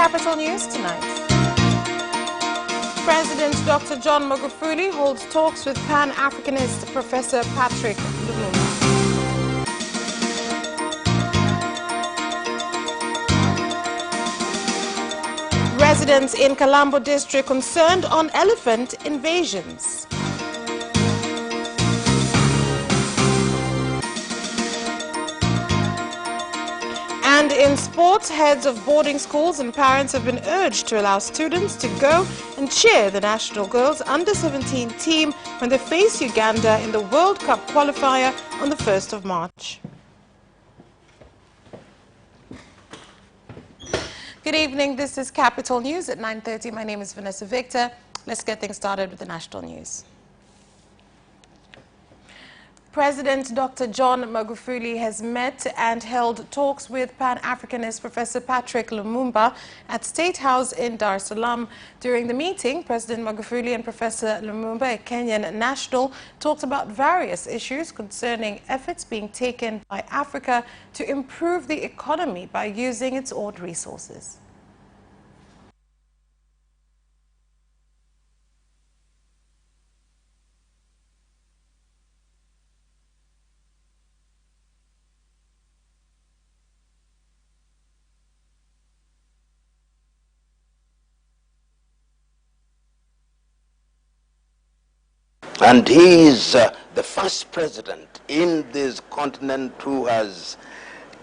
Capital News tonight. President Dr. John Magufuli holds talks with Pan-Africanist Professor Patrick Lumumba. Residents in Kalambo district concerned on elephant invasions. And in sports, heads of boarding schools and parents have been urged to allow students to go and cheer the national girls under-17 team when they face Uganda in the World Cup qualifier on the 1st of March. Good evening, this is Capital News at 9:30. My name is Vanessa Victor. Let's get things started with the national news. President Dr. John Magufuli has met and held talks with Pan-Africanist Professor Patrick Lumumba at State House in Dar es Salaam. During the meeting, President Magufuli and Professor Lumumba, a Kenyan national, talked about various issues concerning efforts being taken by Africa to improve the economy by using its own resources. And he is the first president in this continent who has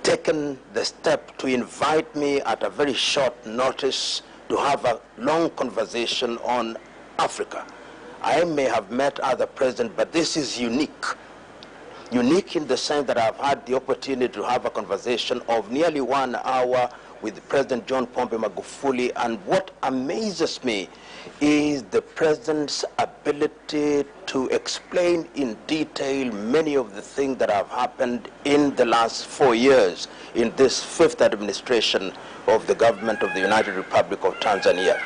taken the step to invite me at a very short notice to have a long conversation on Africa. I may have met other presidents, but this is unique. Unique in the sense that I've had the opportunity to have a conversation of nearly 1 hour with President John Pombe Magufuli, and what amazes me is the President's ability to explain in detail many of the things that have happened in the last 4 years in this 5th administration of the government of the United Republic of Tanzania.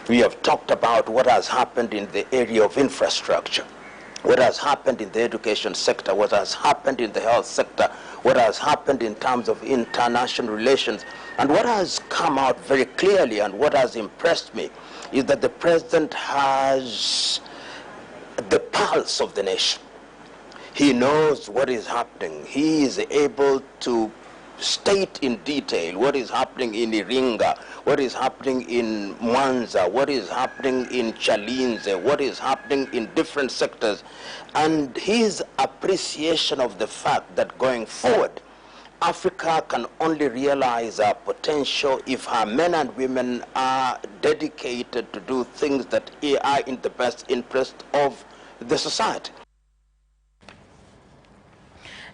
We have talked about what has happened in the area of infrastructure, what has happened in the education sector, what has happened in the health sector, what has happened in terms of international relations. And what has come out very clearly and what has impressed me is that the President has the pulse of the nation. He knows what is happening. He is able to state in detail what is happening in Iringa, what is happening in Mwanza, what is happening in Chalinze, what is happening in different sectors, and his appreciation of the fact that going forward, Africa can only realize our potential if her men and women are dedicated to do things that are in the best interest of the society.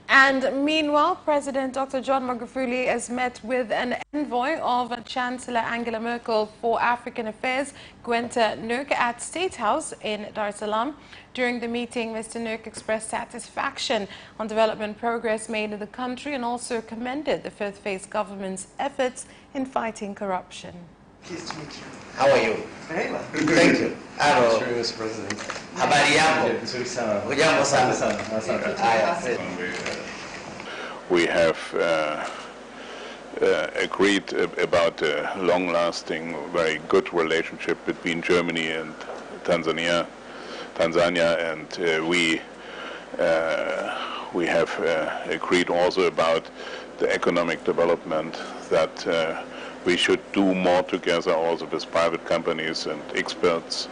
And meanwhile, President Dr. John Magufuli has met with an envoy of Chancellor Angela Merkel for African Affairs, Gwenta Nuke, at State House in Dar es Salaam. During the meeting, Mr. Nuke expressed satisfaction on development progress made in the country and also commended the Fifth Phase government's efforts in fighting corruption. Pleased to meet you. How are you? Very well. Thank you. Hello. Sure, Mr. President. Habari yako? Nzuri sana. Hujambo sana. Asante. Haya. We have agreed about a long-lasting, very good relationship between Germany and Tanzania, and we have agreed also about the economic development, that we should do more together also with private companies and experts.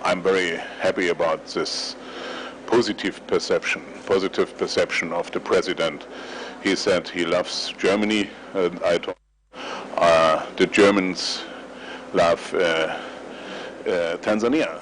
I'm very happy about this positive perception of the President. He said he loves Germany, and I told him the Germans love Tanzania.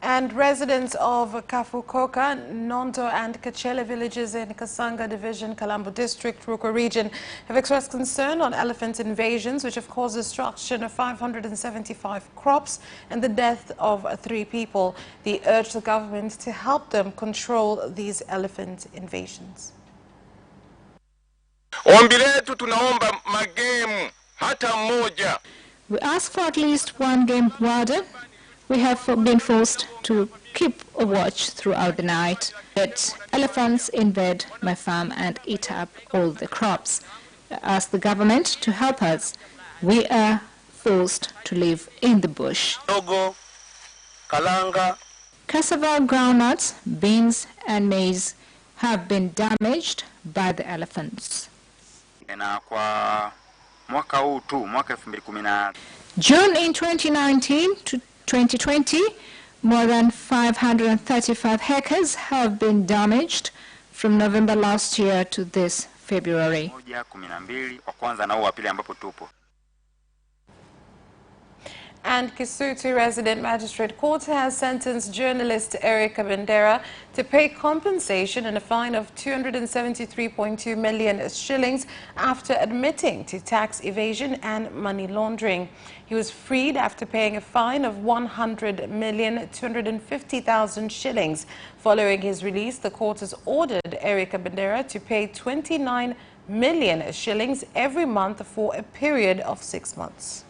And residents of Kafukoka, Nonto and Kachele villages in Kasanga Division, Kalambo District, Rukwa region have expressed concern on elephant invasions which have caused destruction of 575 crops and the death of 3 people. They urge the government to help them control these elephant invasions. Ombi letu tunaomba magemu hata moja. We ask for at least 1 game warden we have been forced to keep a watch throughout the night. That elephants invade my farm and eat up all the crops. I ask the government to help us. We are forced to live in the bush. Togo, kalanga. Cassava, groundnuts, beans and maize have been damaged by the elephants. Na kwa mwaka huu tu, mwaka 2010. June in 2019 to 2020, more than 535 hectares have been damaged from November last year to this February. Moja 12 wa kwanza na huu wa pili ambapo tupo. And Kisutu Resident Magistrate Court has sentenced journalist Eric Kabendera to pay compensation and a fine of 273.2 million shillings after admitting to tax evasion and money laundering. He was freed after paying a fine of 100,250,000 shillings. Following his release, the court has ordered Eric Kabendera to pay 29 million shillings every month for a period of 6 months.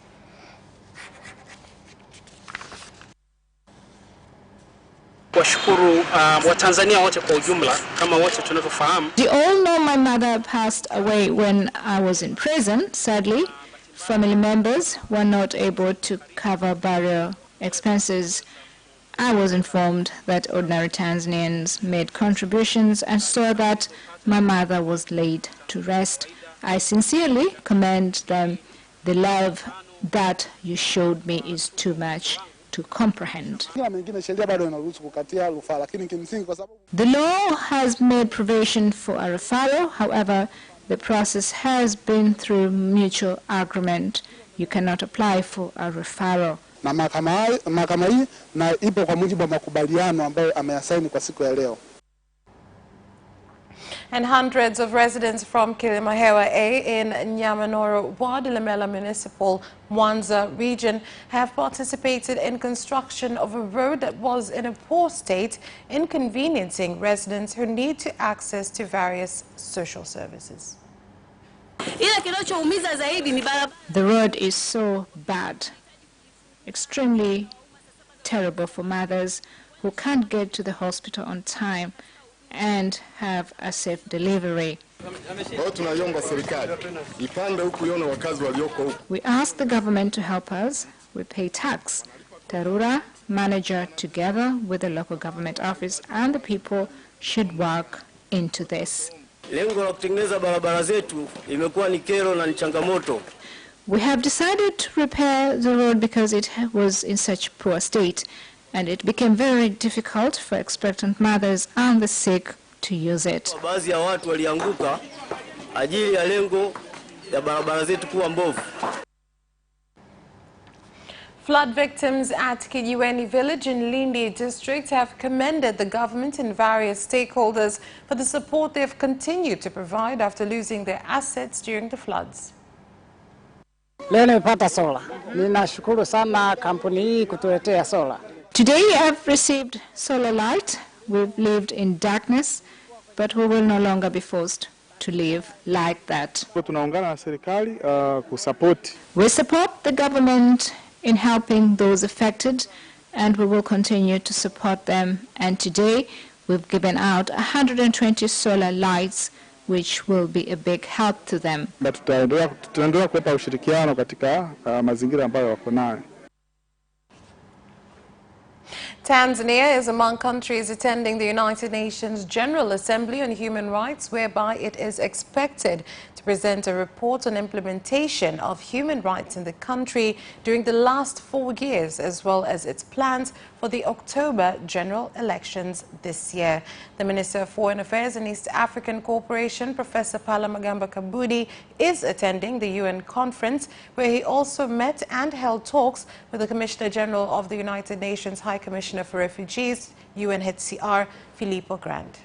Washukuru Watanzania wote kwa ujumla, kama wote tunavyofahamu. You all know my mother passed away when I was in prison. Sadly, family members were not able to cover burial expenses. I was informed that ordinary Tanzanians made contributions and saw that my mother was laid to rest. I sincerely commend them. The love that you showed me is too much to comprehend. The law has made provision for a referral. However, the process has been through mutual agreement. You cannot apply for a referral. Na mahakama hii na ipo kwa mujibu wa makubaliano ambayo ameyasaini kwa siku ya leo. And hundreds of residents from Kilimahewa A in Nyamanoro Ward, Lemela Municipal, Mwanza region have participated in construction of a road that was in a poor state, inconveniencing residents who need to access to various social services. The road is so bad, extremely terrible for mothers who can't get to the hospital on time and have a safe delivery. We ask the government to help us. We pay tax. Tarura manager, together with the local government office and the people, should work into this. We have decided to repair the road because it was in such poor state, and it became very difficult for expectant mothers and the sick to use it. Flood victims at Kijiweni village in Lindi district have commended the government and various stakeholders for the support they have continued to provide after losing their assets during the floods. Leo nimepata sola. Ninashukuru sana kampuni hii kutuletea sola. Today I've received solar light. We've lived in darkness, but we will no longer be forced to live like that. Tunaungana na serikali kusupport. We support the government in helping those affected, and we will continue to support them. And today we've given out 120 solar lights, which will be a big help to them. Tutaendelea kuwapa ushirikiano katika mazingira ambayo wako nayo. Tanzania is among countries attending the United Nations General Assembly on Human Rights, whereby it is expected to present a report on implementation of human rights in the country during the last 4 years, as well as its plans for the October general elections this year. The Minister of Foreign Affairs and East African Cooperation, Professor Palamagamba Kabudi, is attending the UN conference, where he also met and held talks with the Commissioner General of the United Nations High Commissioner for Refugees, UNHCR, Filippo Grandi.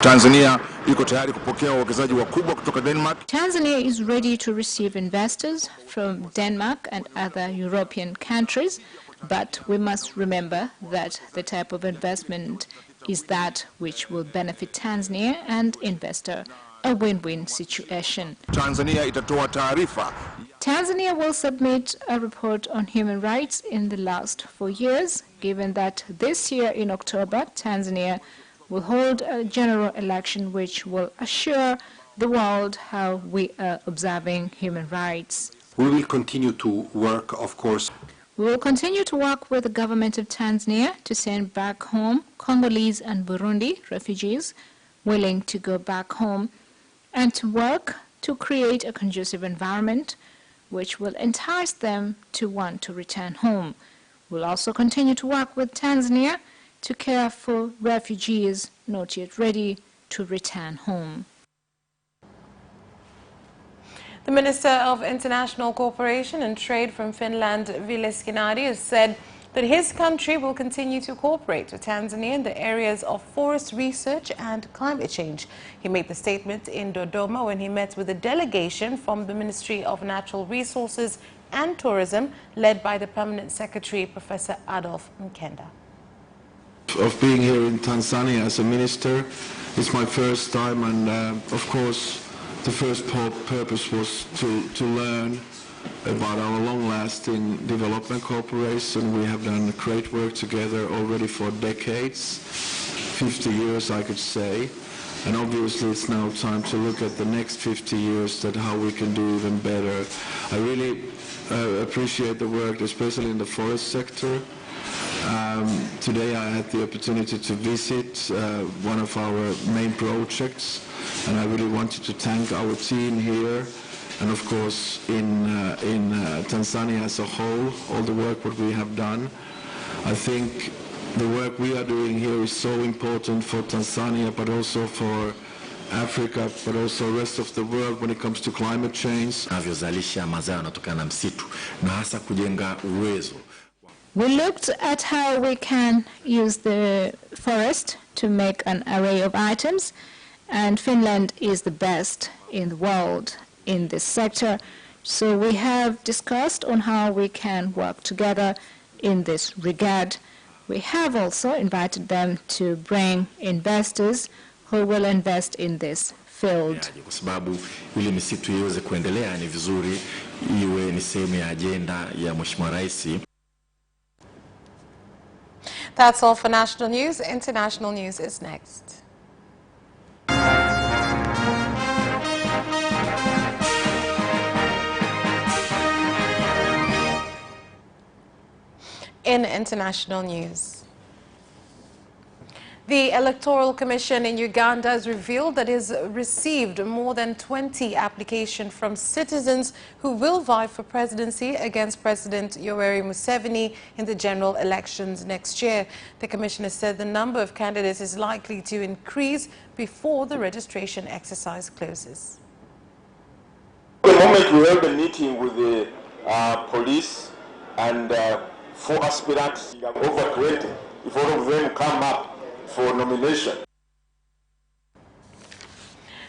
Tanzania iko tayari kupokea wawekezaji wakubwa kutoka Denmark. Tanzania is ready to receive investors from Denmark and other European countries, but we must remember that the type of investment is that which will benefit Tanzania and investor a win-win situation. Tanzania itatoa taarifa. Tanzania will submit a report on human rights in the last 4 years, given that this year in October, Tanzania will hold a general election which will assure the world how we are observing human rights. We will continue to work, of course. We will continue to work with the government of Tanzania to send back home Congolese and Burundi refugees willing to go back home, and to work to create a conducive environment which will entice them to want to return home. We'll also continue to work with Tanzania to care for refugees not yet ready to return home. The Minister of International Cooperation and Trade from Finland, Ville Skinnari, has said that his country will continue to cooperate with Tanzania in the areas of forest research and climate change. He made the statement in Dodoma when he met with a delegation from the Ministry of Natural Resources and Tourism, led by the Permanent Secretary, Professor Adolf Mkenda. Of being here in Tanzania as a minister, it's my first time, and of course the first purpose was to learn about our long-lasting development cooperation. We have done great work together already for decades, 50 years I could say, and obviously it's now time to look at the next 50 years, that how we can do even better. I really appreciate the work, especially in the forest sector. Today I had the opportunity to visit one of our main projects, and I really wanted to thank our team here, and of course in Tanzania as a whole, all the work what we have done. I think the work we are doing here is so important for Tanzania, but also for Africa, but also the rest of the world when it comes to climate change. Navyozalisha mazao yanayotokana na msitu na hasa kujenga uwezo. We looked at how we can use the forest to make an array of items, and Finland is the best in the world in this sector. So we have discussed on how we can work together in this regard. We have also invited them to bring investors who will invest in this field. Kwa sababu ili misitu iweze kuendelea ni vizuri iwe ni sehemu ya agenda ya Mheshimiwa Rais. That's all for national news. International news is next. In international news, the Electoral Commission in Uganda has revealed that it has received more than 20 applications from citizens who will vie for presidency against President Yoweri Museveni in the general elections next year. The Commission has said the number of candidates is likely to increase before the registration exercise closes. At the moment we held a meeting with the police, and 4 aspirants, over 20, if all of them come up for nomination.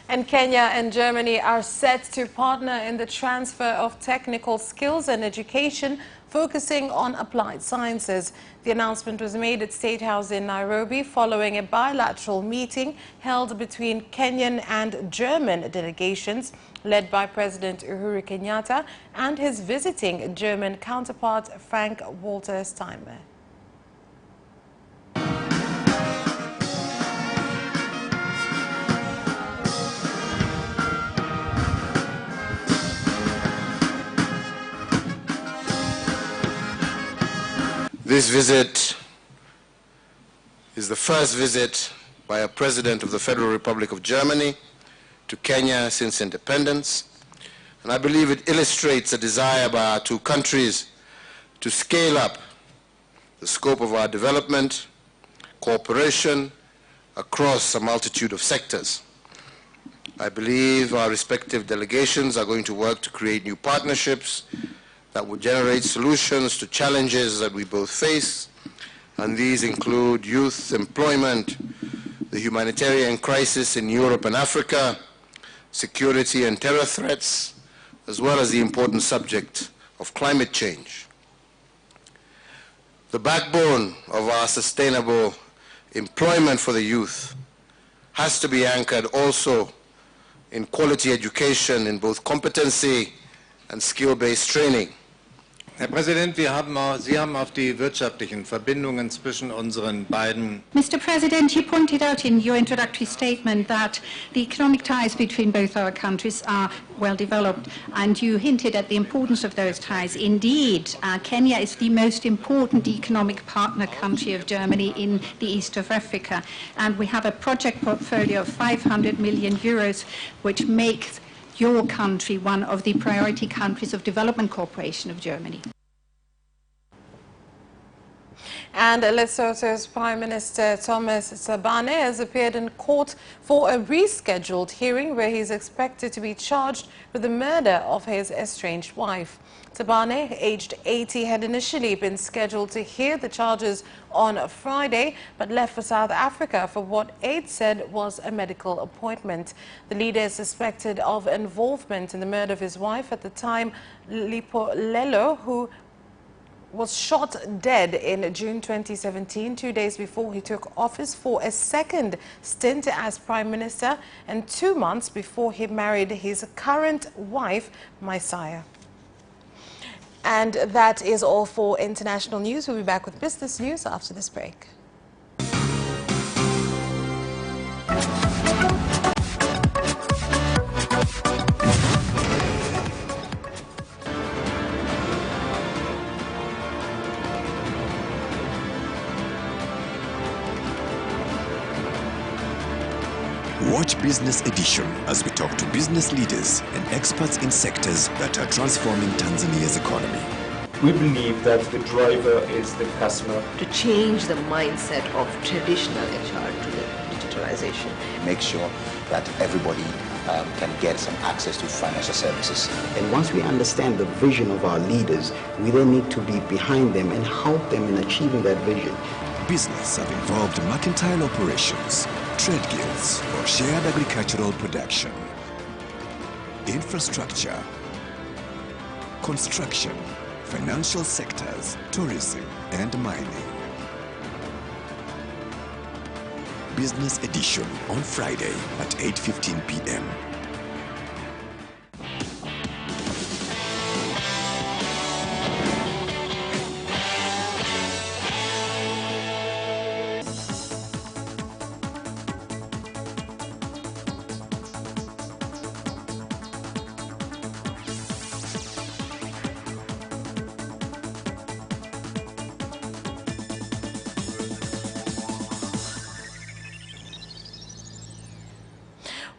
And Kenya and Germany are set to partner in the transfer of technical skills and education, focusing on applied sciences. The announcement was made at State House in Nairobi following a bilateral meeting held between Kenyan and German delegations, led by President Uhuru Kenyatta and his visiting German counterpart Frank-Walter Steinmeier. This visit is the first visit by a president of the Federal Republic of Germany to Kenya since independence, and I believe it illustrates a desire by our two countries to scale up the scope of our development, cooperation across a multitude of sectors. I believe our respective delegations are going to work to create new partnerships that will generate solutions to challenges that we both face, and these include youth employment, the humanitarian crisis in Europe and Africa, security and terror threats, as well as the important subject of climate change. The backbone of our sustainable employment for the youth has to be anchored also in quality education, in both competency and skill-based training. Herr Präsident, Sie haben auf die wirtschaftlichen Verbindungen zwischen unseren beiden. Mr. President, you pointed out in your introductory statement that the economic ties between both our countries are well developed, and you hinted at the importance of those ties. Indeed, Kenya is the most important economic partner country of Germany in the east of Africa, and we have a project portfolio of 500 million euros, which makes your country one of the priority countries of development cooperation of Germany. And Lesotho's Prime Minister Thomas Thabane has appeared in court for a rescheduled hearing where he is expected to be charged with the murder of his estranged wife. Thabane, aged 80, had initially been scheduled to hear the charges on Friday, but left for South Africa for what aides said was a medical appointment. The leader is suspected of involvement in the murder of his wife at the time, Lipolelo, who was shot dead in June 2017, 2 days before he took office for a second stint as Prime Minister and 2 months before he married his current wife, Maisaya. And that is all for international news. We'll be back with business news after this break. Watch Business Edition as we talk to business leaders and experts in sectors that are transforming Tanzania's economy. We believe that the driver is the customer. To change the mindset of traditional HR to the digitalization. Make sure that everybody can get some access to financial services. And once we understand the vision of our leaders, we then need to be behind them and help them in achieving that vision. Business have involved mercantile operations, trade guilds, or shared agricultural production, infrastructure, construction, financial sectors, tourism, and mining. Business Edition on Friday at 8:15 p.m.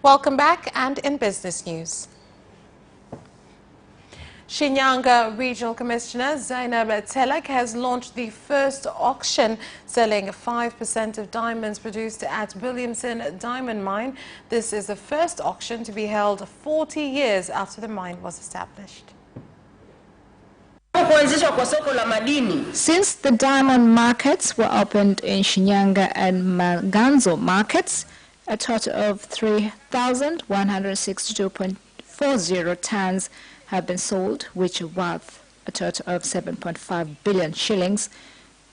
Welcome back, and in business news. Shinyanga Regional Commissioner Zainab Telek has launched the first auction selling 5% of diamonds produced at Williamson Diamond Mine. This is the first auction to be held 40 years after the mine was established. Since the diamond markets were opened in Shinyanga and Maganzo markets, a total of 3,162.40 tons have been sold, which are worth a total of 7.5 billion shillings,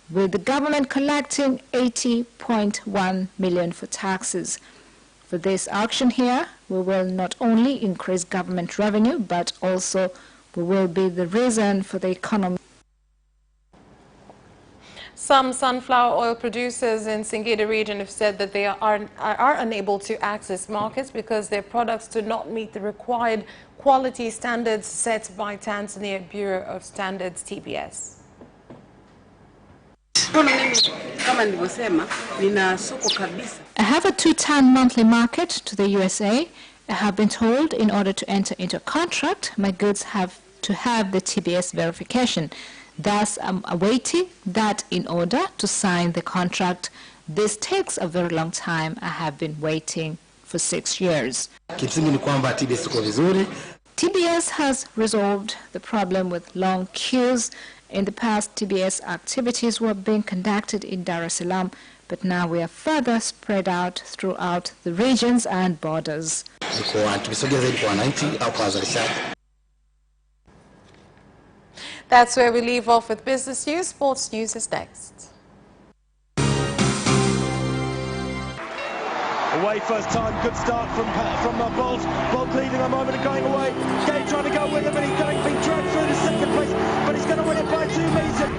with the government collecting 80.1 million for taxes. For this auction here, we will not only increase government revenue, but also we will be the reason for the economy. Some sunflower oil producers in Singida region have said that they are unable to access markets because their products do not meet the required quality standards set by Tanzania Bureau of Standards, TBS. I have a 2-ton monthly market to the USA. I have been told in order to enter into a contract, my goods have to have the TBS verification. Thus, I'm awaiting that in order to sign the contract. This takes a very long time. I have been waiting for 6 years. TBS has resolved the problem with long queues. In the past, TBS activities were being conducted in Dar es Salaam, but now we are further spread out throughout the regions and borders. That's where we leave off with business news. Sports news is next. Away first time, good start from Bolt. Bolt leading a moment and going away. Gay trying to go with him, and he's being dragged through to second place, but he's going to win it by 2 meters.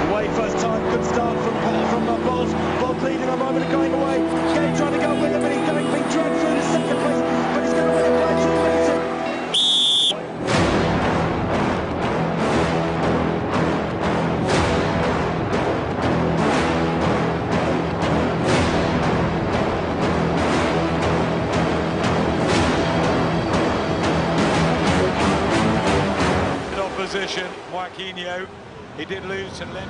Away first time, good start from Bolt. Bolt leading a moment and going away. Gay trying to go with him, and he's being dragged through to second place, but he's going to win it by 2 meters. Opposition, Joaquinho, he did lose to Lem.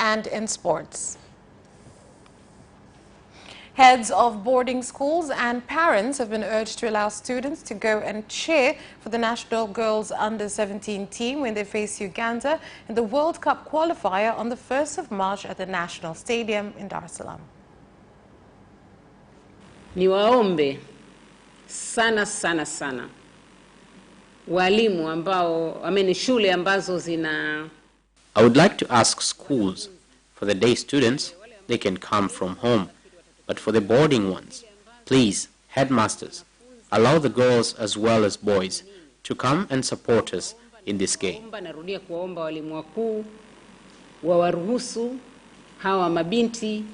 And in sports. Heads of boarding schools and parents have been urged to allow students to go and cheer for the national girls under-17 team when they face Uganda in the World Cup qualifier on the 1st of March at the National Stadium in Dar es Salaam. Niwaombe sana walimu ambao shule ambazo zina. I would like to ask schools, for the day students, they can come from home. But for the boarding ones, please, headmasters, allow the girls as well as boys to come and support us in this game. Narudia kuwaomba walimu wakuu wawaruhusu hawa mabinti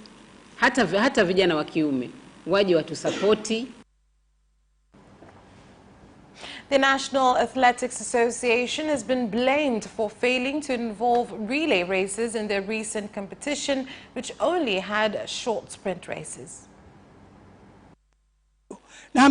hata vijana wa kiume waje watusapoti. The National Athletics Association has been blamed for failing to involve relay races in their recent competition, which only had short sprint races. There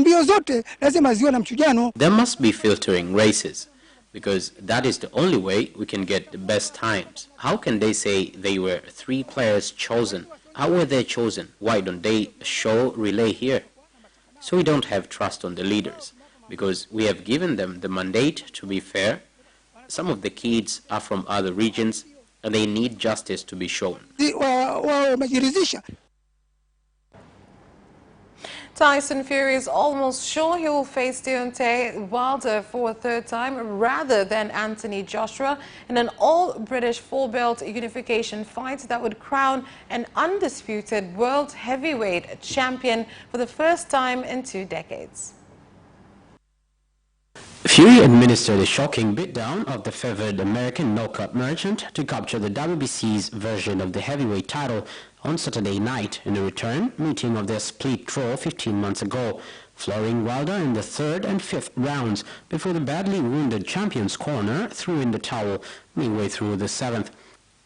must be filtering races, because that is the only way we can get the best times. How can they say they were 3 players chosen? How were they chosen? Why don't they show relay here? So we don't have trust on the leaders, because we have given them the mandate to be fair. Some of the kids are from other regions and they need justice to be shown. Tyson Fury is almost sure he will face Deontay Wilder for a 3rd time rather than Anthony Joshua in an all-British 4-belt unification fight that would crown an undisputed world heavyweight champion for the first time in 2 decades. Fury administered a shocking beatdown of the favored American knockout merchant to capture the WBC's version of the heavyweight title on Saturday night in a return meeting of their split draw 15 months ago, flooring Wilder in the 3rd and 5th rounds before the badly wounded champion's corner threw in the towel midway through the 7th.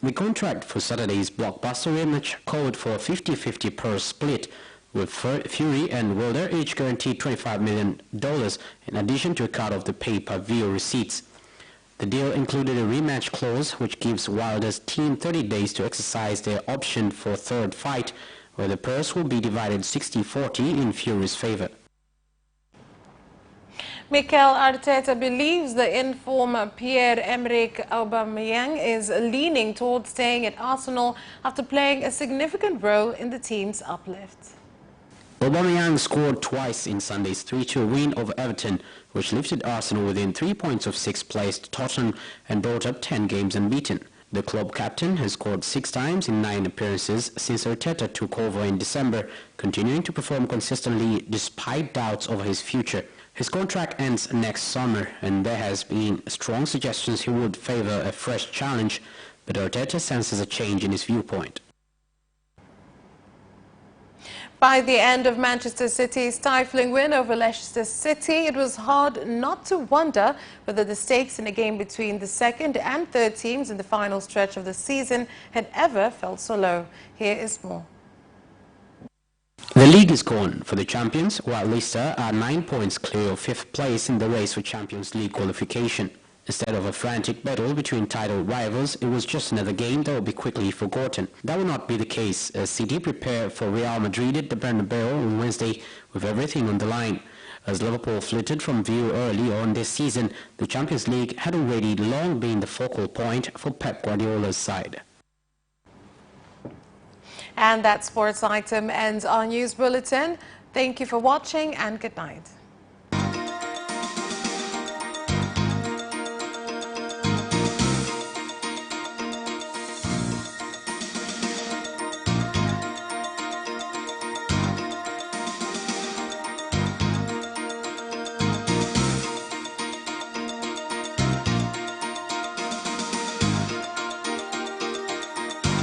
The contract for Saturday's blockbuster rematch called for a 50-50 purse split, with Fury and Wilder each guaranteed $25 million in addition to a cut of the pay-per-view receipts. The deal included a rematch clause which gives Wilder's team 30 days to exercise their option for a 3rd fight, where the purse will be divided 60-40 in Fury's favor. Mikel Arteta believes the inform Pierre-Emerick Aubameyang is leaning towards staying at Arsenal after playing a significant role in the team's uplift. Aubameyang scored twice in Sunday's 3-2 win over Everton, which lifted Arsenal within 3 points of 6th placed Tottenham and brought up 10 games unbeaten. The club captain has scored 6 times in 9 appearances since Arteta took over in December, continuing to perform consistently despite doubts over his future. His contract ends next summer, and there has been strong suggestions he would favor a fresh challenge, but Arteta senses a change in his viewpoint. By the end of Manchester City's stifling win over Leicester City, it was hard not to wonder whether the stakes in a game between the 2nd and 3rd teams in the final stretch of the season had ever felt so low. Here is more. The league is gone for the champions, while Leicester are 9 points clear of 5th place in the race for Champions League qualification. Instead of a frantic battle between title rivals, it was just another game that would be quickly forgotten. That will not be the case as City prepare for Real Madrid at the Bernabeu on Wednesday with everything on the line. As Liverpool flitted from view early on this season, the Champions League had already long been the focal point for Pep Guardiola's side. And that sports item ends our news bulletin. Thank you for watching and good night.